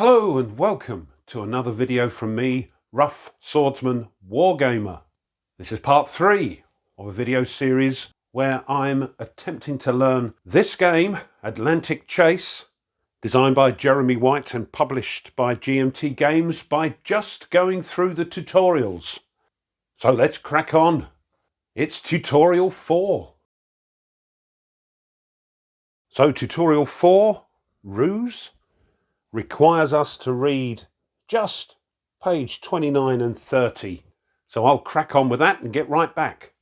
Hello and welcome to another video from me, Rough Swordsman Wargamer. This is part 3 of a video series where I'm attempting to learn this game, Atlantic Chase, designed by Jeremy White and published by GMT Games, by just going through the tutorials. So let's crack on. It's tutorial 4. So tutorial 4, Ruse, requires us to read just page 29 and 30. So I'll crack on with that and get right back.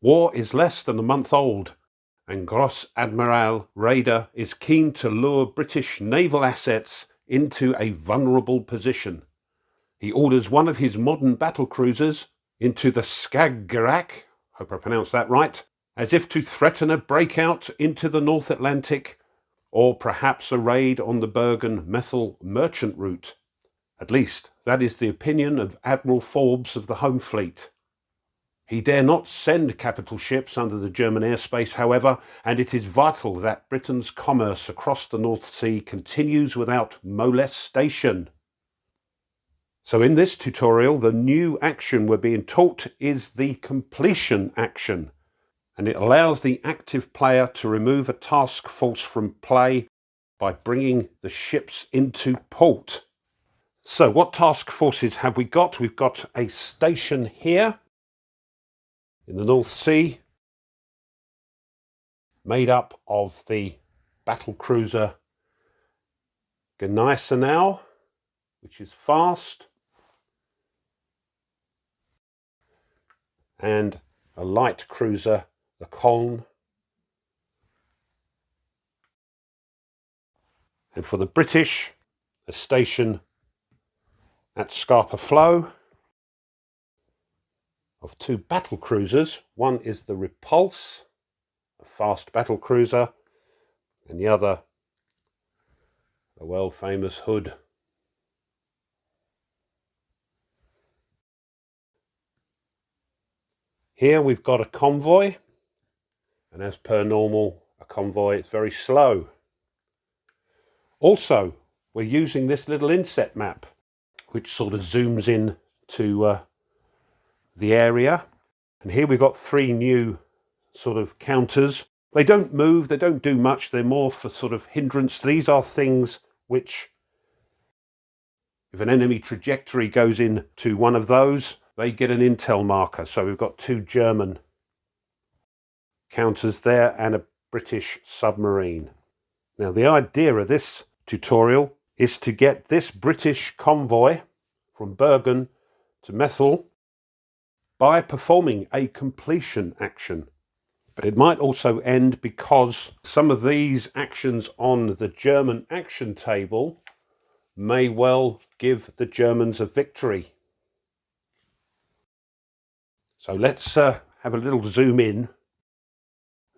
War is less than a month old, and Gross Admiral Raider is keen to lure British naval assets into a vulnerable position. He orders one of his modern battlecruisers into the Skagerrak, hope I pronounced that right, as if to threaten a breakout into the North Atlantic, or perhaps a raid on the Bergen methyl merchant route. At least, that is the opinion of Admiral Forbes of the Home Fleet. He dare not send capital ships under the German airspace, however, and it is vital that Britain's commerce across the North Sea continues without molestation. So in this tutorial, the new action we're being taught is the completion action, and it allows the active player to remove a task force from play by bringing the ships into port. So what task forces have we got? We've got a station here in the North Sea, made up of the battlecruiser Gneisenau, which is fast, and a light cruiser, the Colne. And for the British, a station at Scapa Flow of 2 battle cruisers. One is the Repose, a fast battle cruiser, and the other, the world famous Hood. Here we've got a convoy, and as per normal, a convoy is very slow. Also, we're using this little inset map, which sort of zooms in to the area. And here we've got 3 new sort of counters. They don't move, they don't do much, they're more for sort of hindrance. These are things which, if an enemy trajectory goes into one of those, they get an intel marker. So we've got 2 German counters there and a British submarine. Now the idea of this tutorial is to get this British convoy from Bergen to Methyl by performing a completion action. But it might also end because some of these actions on the German action table may well give the Germans a victory. So let's have a little zoom in.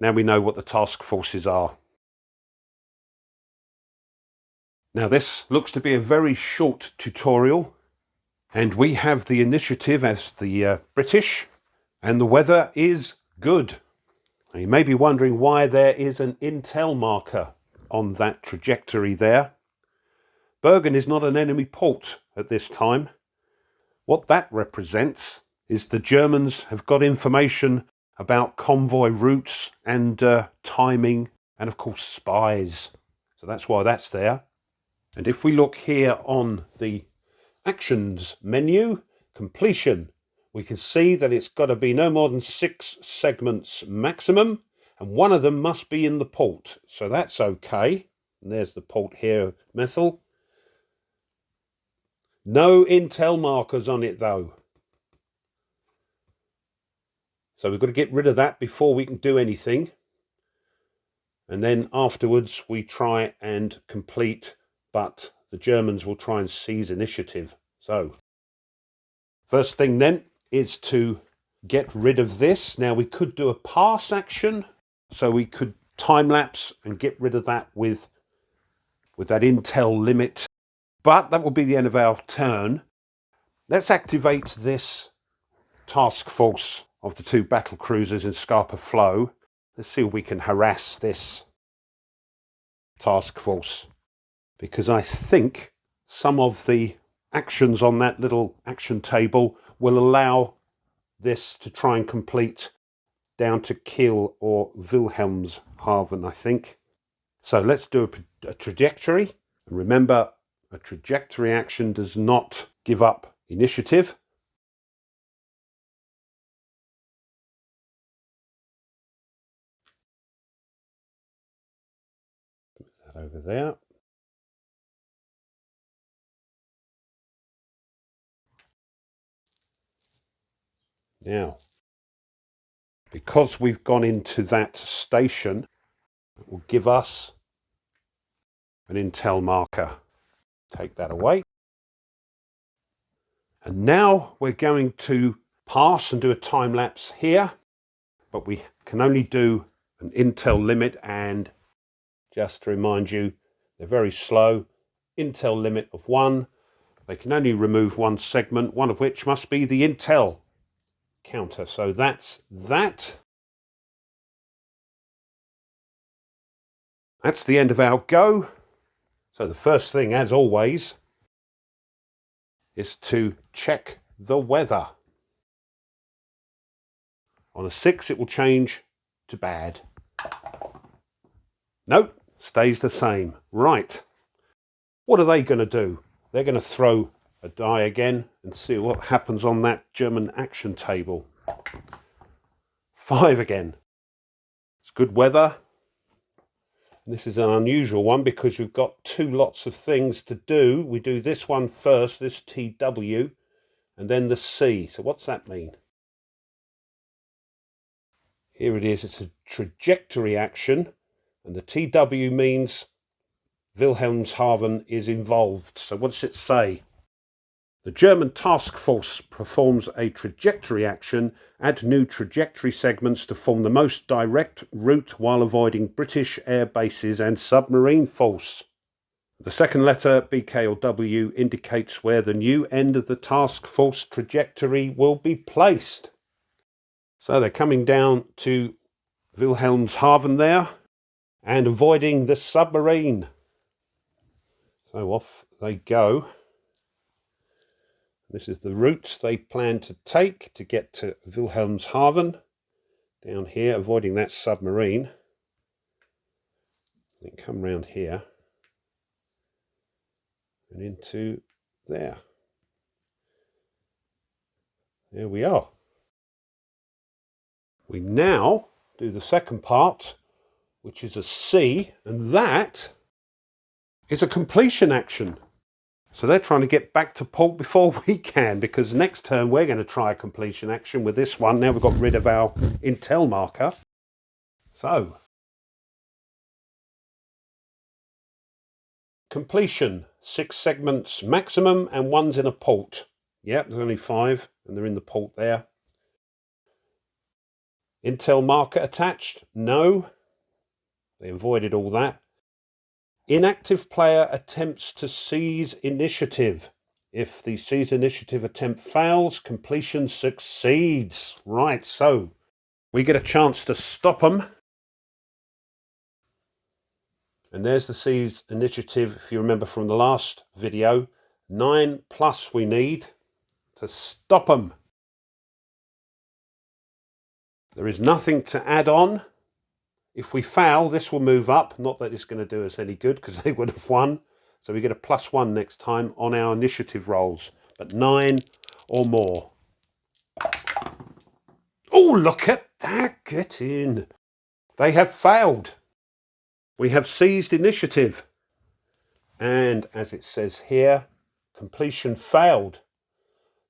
Now we know what the task forces are. Now this looks to be a very short tutorial, and we have the initiative as the British, and the weather is good. Now you may be wondering why there is an intel marker on that trajectory there. Bergen is not an enemy port at this time. What that represents is the Germans have got information about convoy routes and timing, and of course spies. So that's why that's there. And if we look here on the actions menu, completion, we can see that it's got to be no more than 6 segments maximum, and one of them must be in the port. So that's okay. And there's the port here, Methyl. No intel markers on it though. So we've got to get rid of that before we can do anything. And then afterwards we try and complete, but the Germans will try and seize initiative. So first thing then is to get rid of this. Now we could do a pass action, so we could time lapse and get rid of that with that intel limit. But that will be the end of our turn. Let's activate this task force of the 2 battle cruisers in Scapa Flow. Let's see if we can harass this task force, because I think some of the actions on that little action table will allow this to try and complete down to Kiel or Wilhelmshaven, I think. So let's do a trajectory. And remember, a trajectory action does not give up initiative. Put that over there. Now, because we've gone into that station, it will give us an intel marker. Take that away. And now we're going to pass and do a time lapse here, but we can only do an intel limit, and just to remind you, they're very slow. Intel limit of 1. They can only remove one segment, one of which must be the intel counter. So that's that. That's the end of our go. So the first thing, as always, is to check the weather. On a 6, it will change to bad. Nope, stays the same. Right. What are they going to do? They're going to throw a die again and see what happens on that German action table. 5 again. It's good weather. This is an unusual one because we've got 2 lots of things to do. We do this one first, this TW, and then the C. So what's that mean? Here it is. It's a trajectory action, and the TW means Wilhelmshaven is involved. So what does it say? The German task force performs a trajectory action. Add new trajectory segments to form the most direct route while avoiding British air bases and submarine force. The second letter, BK or W, indicates where the new end of the task force trajectory will be placed. So they're coming down to Wilhelmshaven there and avoiding the submarine. So off they go. This is the route they plan to take to get to Wilhelmshaven. Down here, avoiding that submarine. Then come round here and into there. There we are. We now do the second part, which is a C, and that is a completion action. So they're trying to get back to port before we can, because next turn we're going to try a completion action with this one. Now we've got rid of our intel marker. So, completion, 6 segments maximum and 1's in a port. Yep, there's only 5 and they're in the port there. Intel marker attached? No. They avoided all that. Inactive player attempts to seize initiative. If the seize initiative attempt fails, completion succeeds. Right, so we get a chance to stop them. And there's the seize initiative, if you remember from the last video. 9+ we need to stop them. There is nothing to add on. If we fail, this will move up. Not that it's going to do us any good because they would have won. So we get a +1 next time on our initiative rolls. But 9 or more. Oh, look at that. Get in. They have failed. We have seized initiative. And as it says here, completion failed.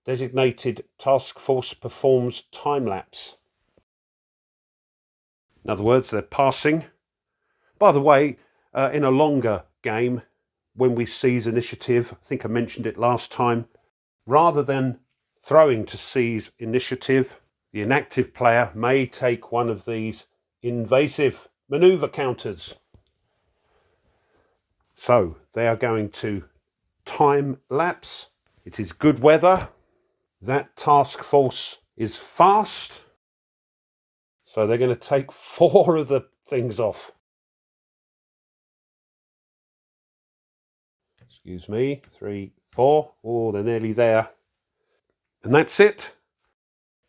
Designated task force performs time lapse. In other words, they're passing. By the way, in a longer game, when we seize initiative, I think I mentioned it last time, rather than throwing to seize initiative, the inactive player may take one of these invasive maneuver counters. So they are going to time lapse. It is good weather. That task force is fast. So they're going to take 4 of the things off. Excuse me, 3, 4. Oh, they're nearly there. And that's it.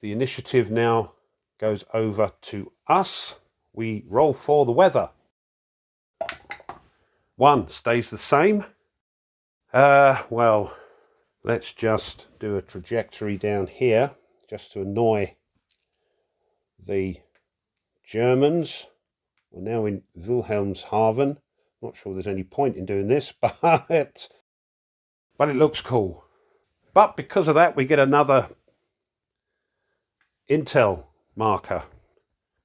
The initiative now goes over to us. We roll for the weather. 1 stays the same. Well, let's just do a trajectory down here, just to annoy the Germans. We're now in Wilhelmshaven. Not sure there's any point in doing this, but it looks cool. But because of that, we get another intel marker.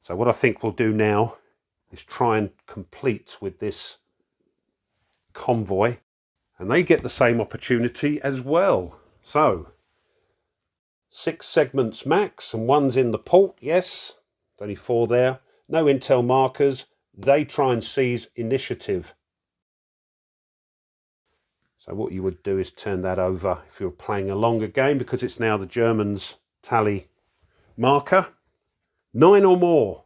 So what I think we'll do now is try and complete with this convoy. And they get the same opportunity as well. So, 6 segments max, and 1's in the port, yes. There's only 4 there. No intel markers. They try and seize initiative. So what you would do is turn that over if you're playing a longer game, because it's now the Germans' tally marker. 9 or more.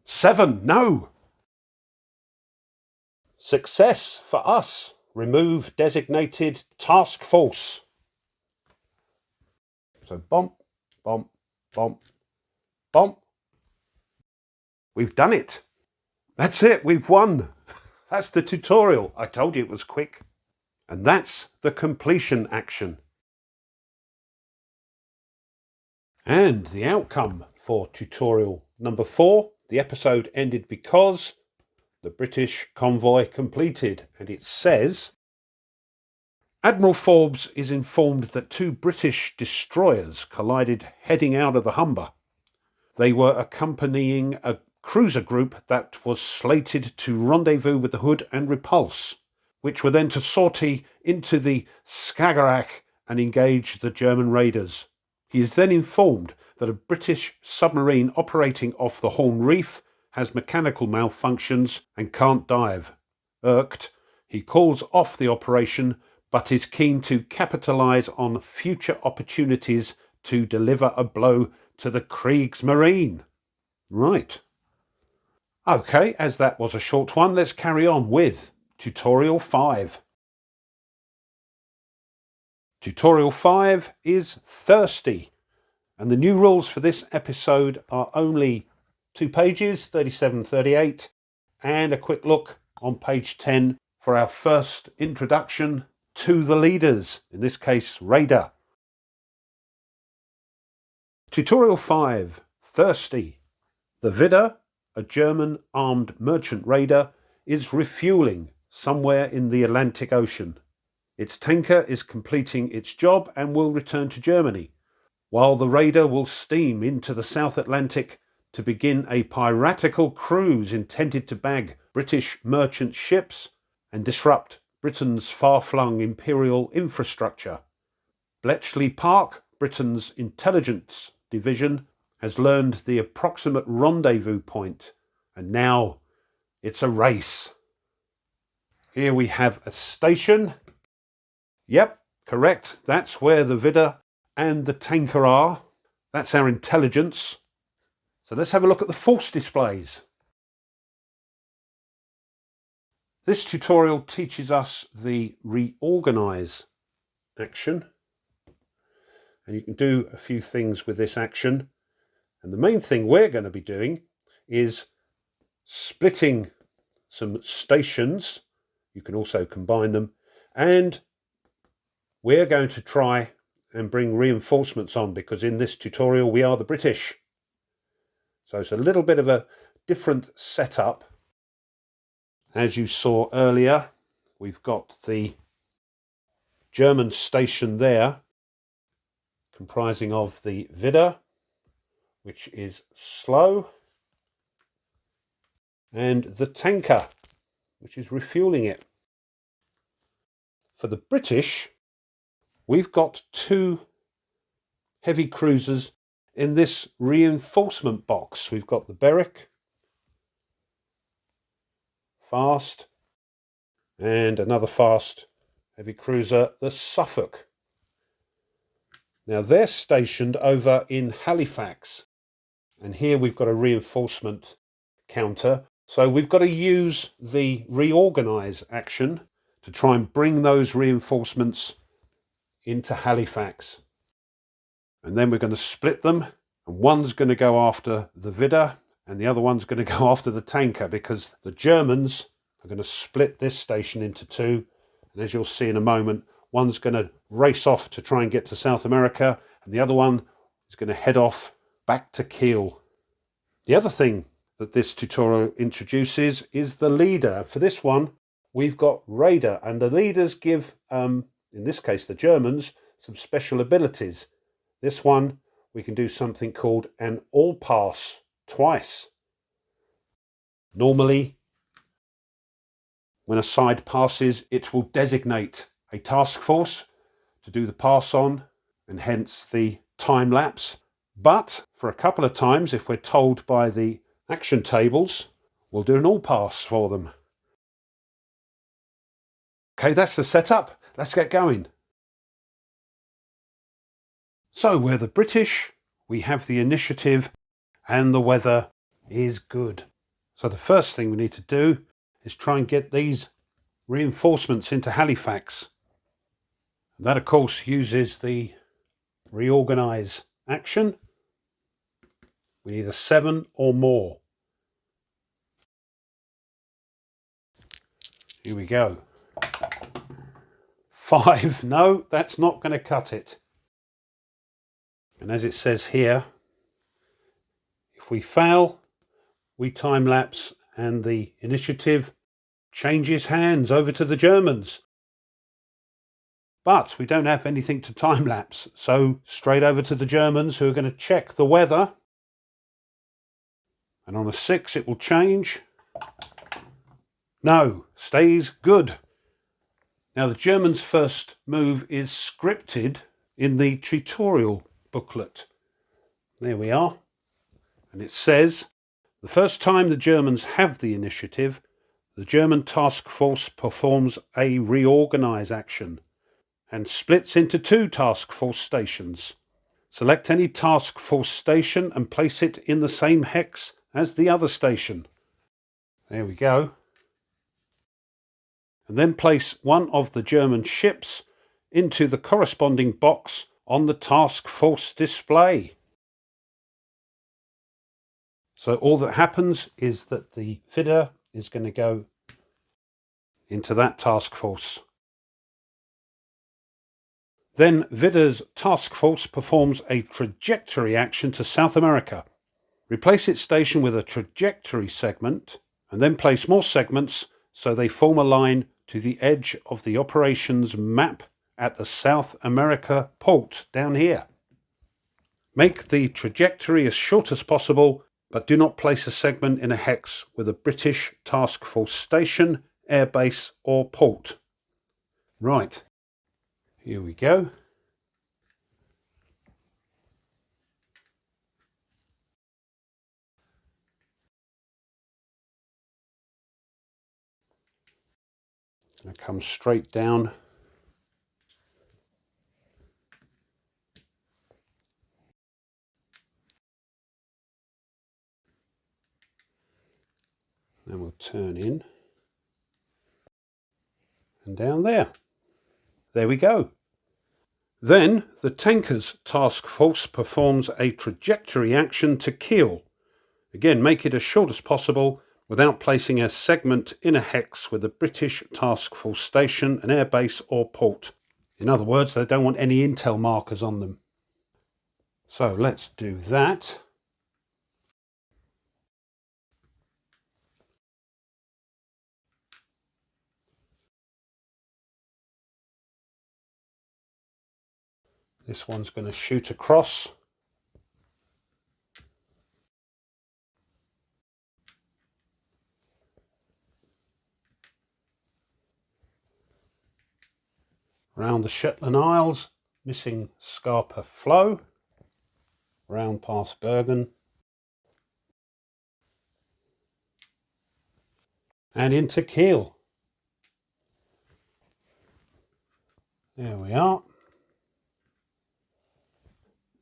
Seven, no. Success for us. Remove designated task force. So bomb, bomb, bomb, bomb. We've done it. That's it, we've won. That's the tutorial. I told you it was quick. And that's the completion action. And the outcome for tutorial number 4. The episode ended because the British convoy completed, and it says, Admiral Forbes is informed that 2 British destroyers collided heading out of the Humber. They were accompanying a cruiser group that was slated to rendezvous with the Hood and Repulse, which were then to sortie into the Skagerrak and engage the German raiders. He is then informed that a British submarine operating off the Horn Reef has mechanical malfunctions and can't dive. Irked, he calls off the operation, but is keen to capitalise on future opportunities to deliver a blow to the Kriegsmarine. Right. Okay, as that was a short one, let's carry on with Tutorial 5. Tutorial 5 is Thirsty. And the new rules for this episode are only 2 pages, 37-38, and a quick look on page 10 for our first introduction to the leaders, in this case Raider. Tutorial 5, Thirsty. The Widder, a German armed merchant raider, is refuelling somewhere in the Atlantic Ocean. Its tanker is completing its job and will return to Germany, while the raider will steam into the South Atlantic to begin a piratical cruise intended to bag British merchant ships and disrupt Britain's far-flung imperial infrastructure. Bletchley Park, Britain's intelligence division, has learned the approximate rendezvous point, and now it's a race. Here we have a station. Yep, correct, that's where the Widder and the tanker are. That's our intelligence. So let's have a look at the force displays. This tutorial teaches us the Reorganize action. And you can do a few things with this action. And the main thing we're going to be doing is splitting some stations. You can also combine them. And we're going to try and bring reinforcements on, because in this tutorial we are the British. So it's a little bit of a different setup. As you saw earlier, we've got the German station there, comprising of the Widder, which is slow, and the tanker, which is refueling it. For the British, we've got 2 heavy cruisers in this reinforcement box. We've got the Berwick, fast, and another fast heavy cruiser, the Suffolk. Now they're stationed over in Halifax, And here we've got a reinforcement counter. So we've got to use the Reorganize action to try and bring those reinforcements into Halifax. And then we're going to split them. And one's going to go after the Vidder and the other one's going to go after the tanker, because the Germans are going to split this station into two. And as you'll see in a moment, one's going to race off to try and get to South America, and the other one is going to head off back to Kiel. The other thing that this tutorial introduces is the leader. For this one, we've got Raider, and the leaders give, in this case the Germans, some special abilities. This one, we can do something called an all pass twice. Normally, when a side passes, it will designate a task force to do the pass on, and hence the time lapse. But for a couple of times, if we're told by the action tables, we'll do an all pass for them. Okay, that's the setup. Let's get going. So we're the British, we have the initiative, and the weather is good. So the first thing we need to do is try and get these reinforcements into Halifax. And that, of course, uses the Reorganize action. We need a 7 or more. Here we go. 5. No, that's not going to cut it. And as it says here, if we fail, we time lapse and the initiative changes hands over to the Germans. But we don't have anything to time lapse, so straight over to the Germans, who are going to check the weather. And on a 6 it will change. No, stays good. Now the Germans' first move is scripted in the tutorial booklet. There we are. And it says, the first time the Germans have the initiative, the German task force performs a reorganize action and splits into 2 task force stations. Select any task force station and place it in the same hex as the other station. There we go. And then place one of the German ships into the corresponding box on the task force display. So all that happens is that the Vidder is going to go into that task force. Then Vidder's task force performs a trajectory action to South America. Replace its station with a trajectory segment and then place more segments so they form a line to the edge of the operations map at the South America port down here. Make the trajectory as short as possible, but do not place a segment in a hex with a British task force station, airbase or port. Right, here we go. Going to come straight down. Then we'll turn in and down there. There we go. Then the tanker's task force performs a trajectory action to Kiel. Again, make it as short as possible without placing a segment in a hex with a British task force station, an airbase or port. In other words, they don't want any intel markers on them. So let's do that. This one's going to shoot across. Round the Shetland Isles, missing Scarpa Flow. Round past Bergen. And into Kiel. There we are.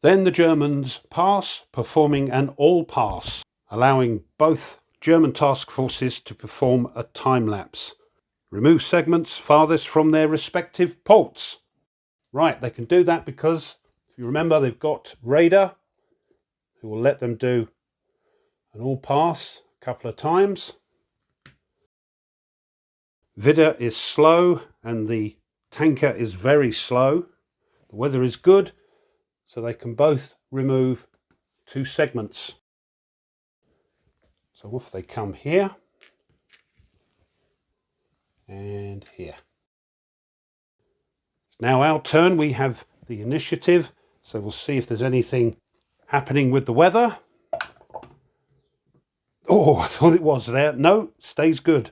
Then the Germans pass, performing an all-pass, allowing both German task forces to perform a time-lapse. Remove segments farthest from their respective ports. Right, they can do that because, if you remember, they've got Raider, who will let them do an all-pass a couple of times. Vidar is slow and the tanker is very slow. The weather is good, so they can both remove 2 segments. So off they come here and here. It's now our turn. We have the initiative, so we'll see if there's anything happening with the weather. Oh, I thought it was there. No, stays good.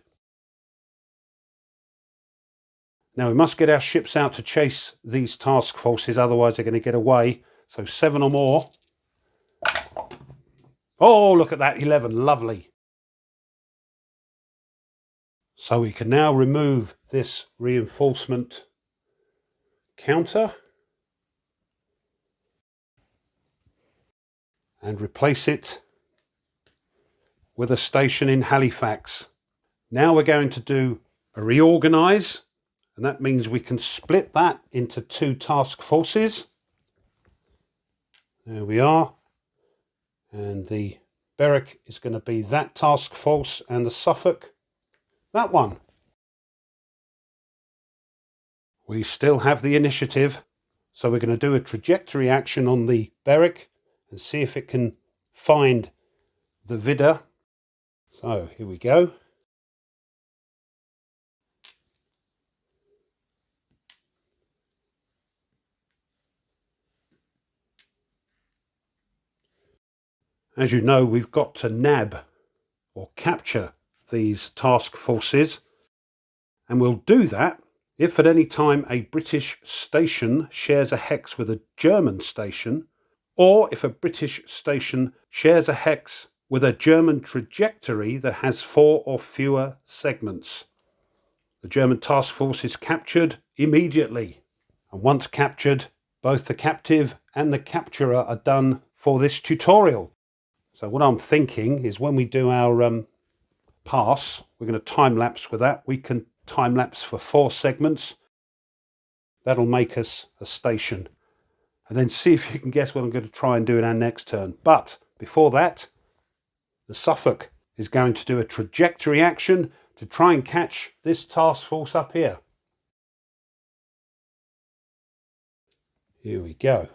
Now we must get our ships out to chase these task forces, otherwise they're going to get away. So 7 or more. Oh, look at that, 11, lovely. So we can now remove this reinforcement counter and replace it with a station in Halifax. Now we're going to do a reorganize, and that means we can split that into 2 task forces. There we are. And the Berwick is going to be that task force, and the Suffolk, that one. We still have the initiative, so we're going to do a trajectory action on the Berwick and see if it can find the Vidar. So here we go. As you know, we've got to nab or capture these task forces, and we'll do that if at any time a British station shares a hex with a German station, or if a British station shares a hex with a German trajectory that has 4 or fewer segments. The German task force is captured immediately, and once captured, both the captive and the capturer are done for this tutorial. So what I'm thinking is when we do our pass, we're going to time-lapse with that. We can time-lapse for 4 segments. That'll make us a station. And then see if you can guess what I'm going to try and do in our next turn. But before that, the Suffolk is going to do a trajectory action to try and catch this task force up here. Here we go.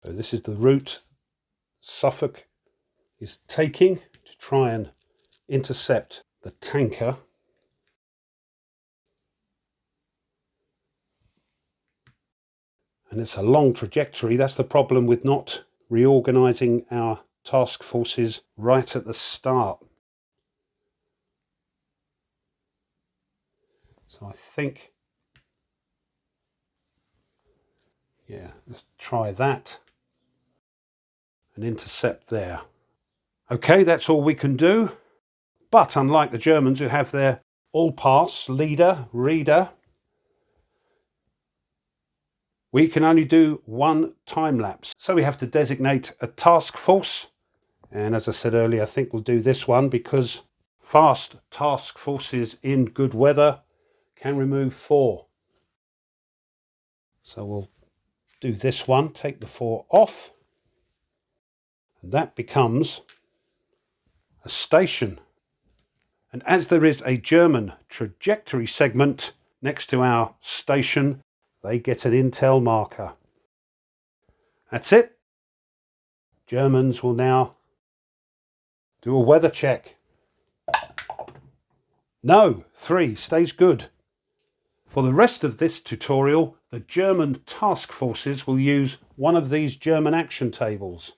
So this is the route Suffolk is taking to try and intercept the tanker. And it's a long trajectory. That's the problem with not reorganizing our task forces right at the start. So I think, yeah, let's try that and intercept there. Okay, that's all we can do. But unlike the Germans, who have their all-pass, leader, reader, we can only do 1 time-lapse. So we have to designate a task force. And as I said earlier, I think we'll do this one because fast task forces in good weather can remove 4. So we'll do this one, take the 4 off. And that becomes a station. And as there is a German trajectory segment next to our station, they get an intel marker. That's it. Germans will now do a weather check. No, 3 stays good. For the rest of this tutorial, the German task forces will use one of these German action tables.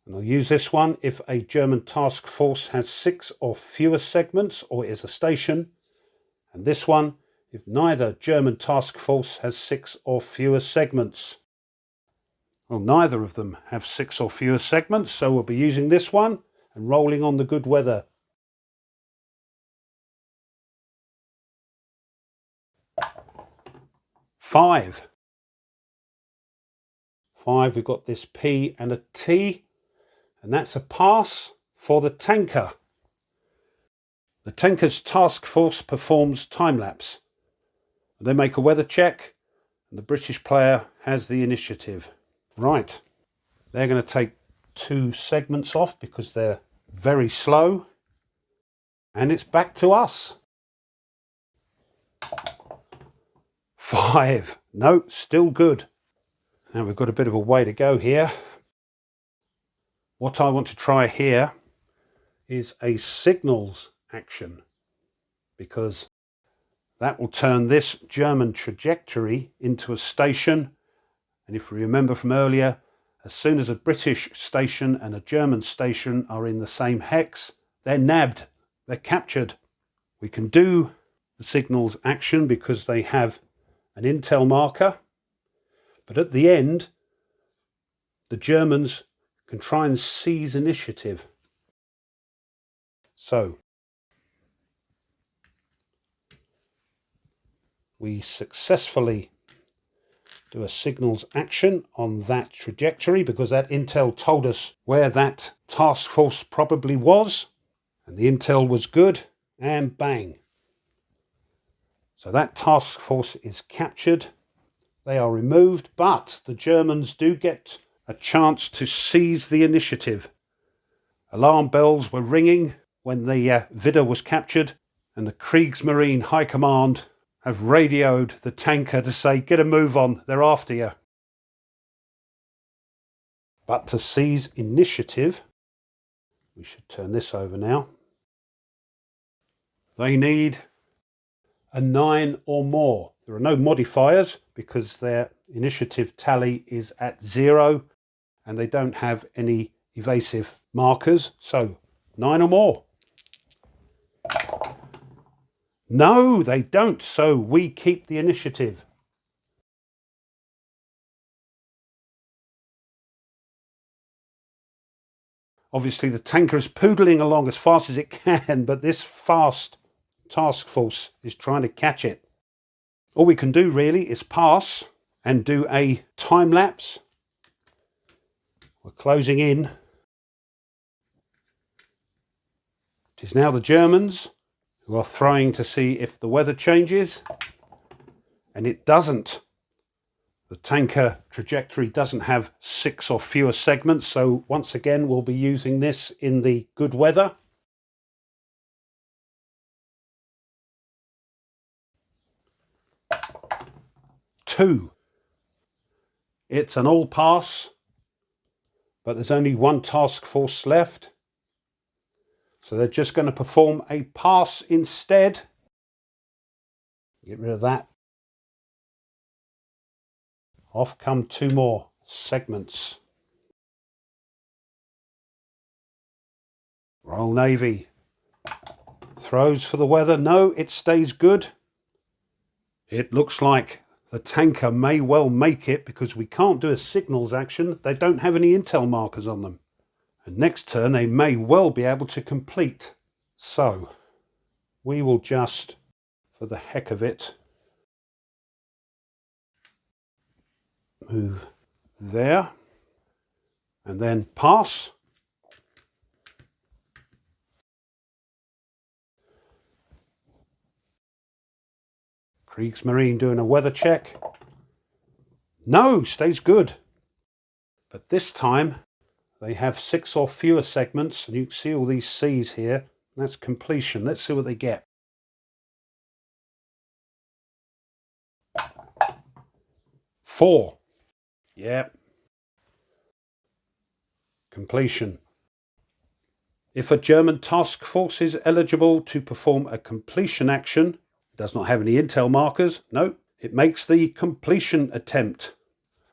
And I'll use this one if a German task force has 6 or fewer segments or is a station. And this one if neither German task force has 6 or fewer segments. Well, neither of them have 6 or fewer segments, so we'll be using this one and rolling on the good weather. Five, we've got this P and a T, and that's a pass for the tanker. The tanker's task force performs Timelapse. They make a weather check, and the British player has the initiative. Right, they're going to take 2 segments off because they're very slow, and it's back to us. 5, no, still good. Now we've got a bit of a way to go here. What I want to try here is a signals action, because that will turn this German trajectory into a station. And if we remember from earlier, as soon as a British station and a German station are in the same hex, they're nabbed, they're captured. We can do the signals action because they have an intel marker, but at the end, the Germans can try and seize initiative. So, we successfully do a signals action on that trajectory because that intel told us where that task force probably was, and the intel was good, and bang. So that task force is captured, they are removed, but the Germans do get a chance to seize the initiative. Alarm bells were ringing when the Widder was captured, and the Kriegsmarine High Command have radioed the tanker to say, get a move on, they're after you. But to seize initiative, we should turn this over now, they need a 9 or more. There are no modifiers because their initiative tally is at 0 and they don't have any evasive markers. So 9 or more. No, they don't. So we keep the initiative. Obviously the tanker is poodling along as fast as it can, but this fast task force is trying to catch it. All we can do really is pass and do a time lapse. We're closing in. It is now the Germans who are trying to see if the weather changes, and it doesn't. The tanker trajectory doesn't have 6 or fewer segments, so once again we'll be using this in the good weather. Two. It's an all pass, but there's only 1 task force left. So they're just going to perform a pass instead. Get rid of that. Off come 2 more segments. Royal Navy throws for the weather. No, it stays good. It looks like the tanker may well make it because we can't do a signals action. They don't have any intel markers on them. And next turn they may well be able to complete. So we will just, for the heck of it, move there and then pass. Kriegsmarine doing a weather check. No, stays good. But this time they have 6 or fewer segments, and you can see all these C's here. That's completion. Let's see what they get. Four. Yep. Completion. If a German task force is eligible to perform a completion action, it does not have any intel markers. No, it makes the completion attempt.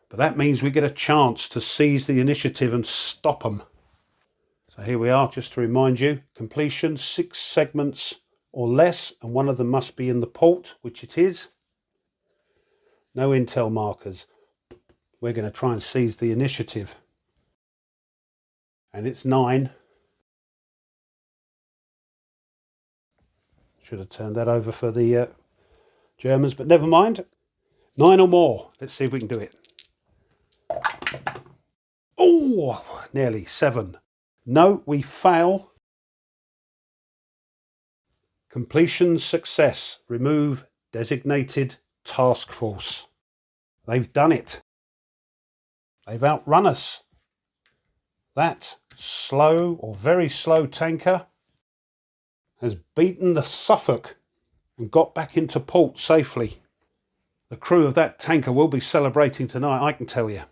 But that means we get a chance to seize the initiative and stop them. So here we are, just to remind you, completion, 6 segments or less, and one of them must be in the port, which it is. No intel markers. We're going to try and seize the initiative. And it's 9. Should have turned that over for the Germans, but never mind. 9 or more. Let's see if we can do it. Oh, nearly 7. No, we fail. Completion success. Remove designated task force. They've done it. They've outrun us. That slow or very slow tanker has beaten the Suffolk and got back into port safely. The crew of that tanker will be celebrating tonight, I can tell you.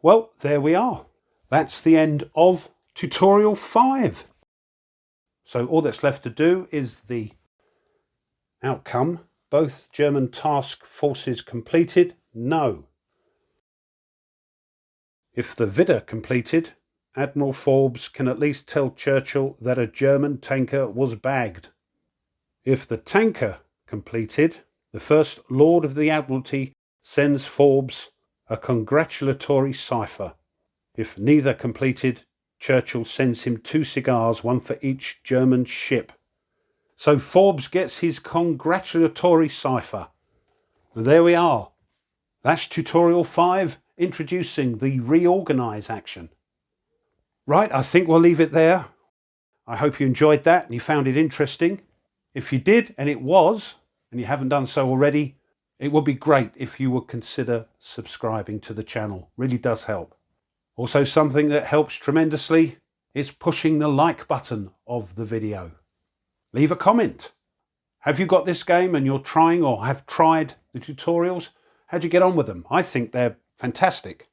Well, there we are. That's the end of tutorial 5. So all that's left to do is the outcome. Both German task forces completed? No. If the Widder completed, Admiral Forbes can at least tell Churchill that a German tanker was bagged. If the tanker completed, the First Lord of the Admiralty sends Forbes a congratulatory cipher. If neither completed, Churchill sends him 2 cigars, one for each German ship. So Forbes gets his congratulatory cipher. And there we are. That's tutorial 5, introducing the Reorganize action. Right, I think we'll leave it there. I hope you enjoyed that and you found it interesting. If you did, and it was, and you haven't done so already, it would be great if you would consider subscribing to the channel. Really does help. Also, something that helps tremendously is pushing the like button of the video. Leave a comment. Have you got this game and you're trying or have tried the tutorials? How'd you get on with them? I think they're fantastic.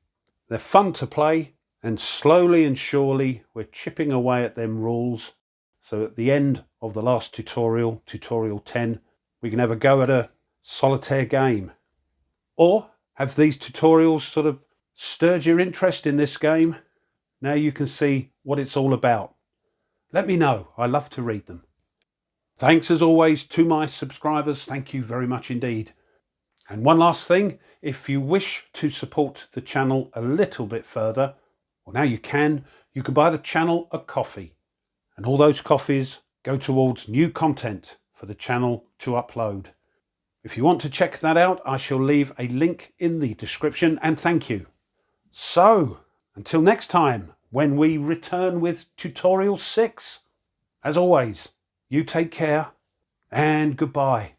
They're fun to play, and slowly and surely we're chipping away at them rules. So at the end of the last tutorial, tutorial 10, we can have a go at a solitaire game. Or have these tutorials sort of stirred your interest in this game? Now you can see what it's all about. Let me know. I love to read them. Thanks as always to my subscribers. Thank you very much indeed. And one last thing, if you wish to support the channel a little bit further, well, now you can buy the channel a coffee. And all those coffees go towards new content for the channel to upload. If you want to check that out, I shall leave a link in the description, and thank you. So, until next time, when we return with tutorial 6, as always, you take care and goodbye.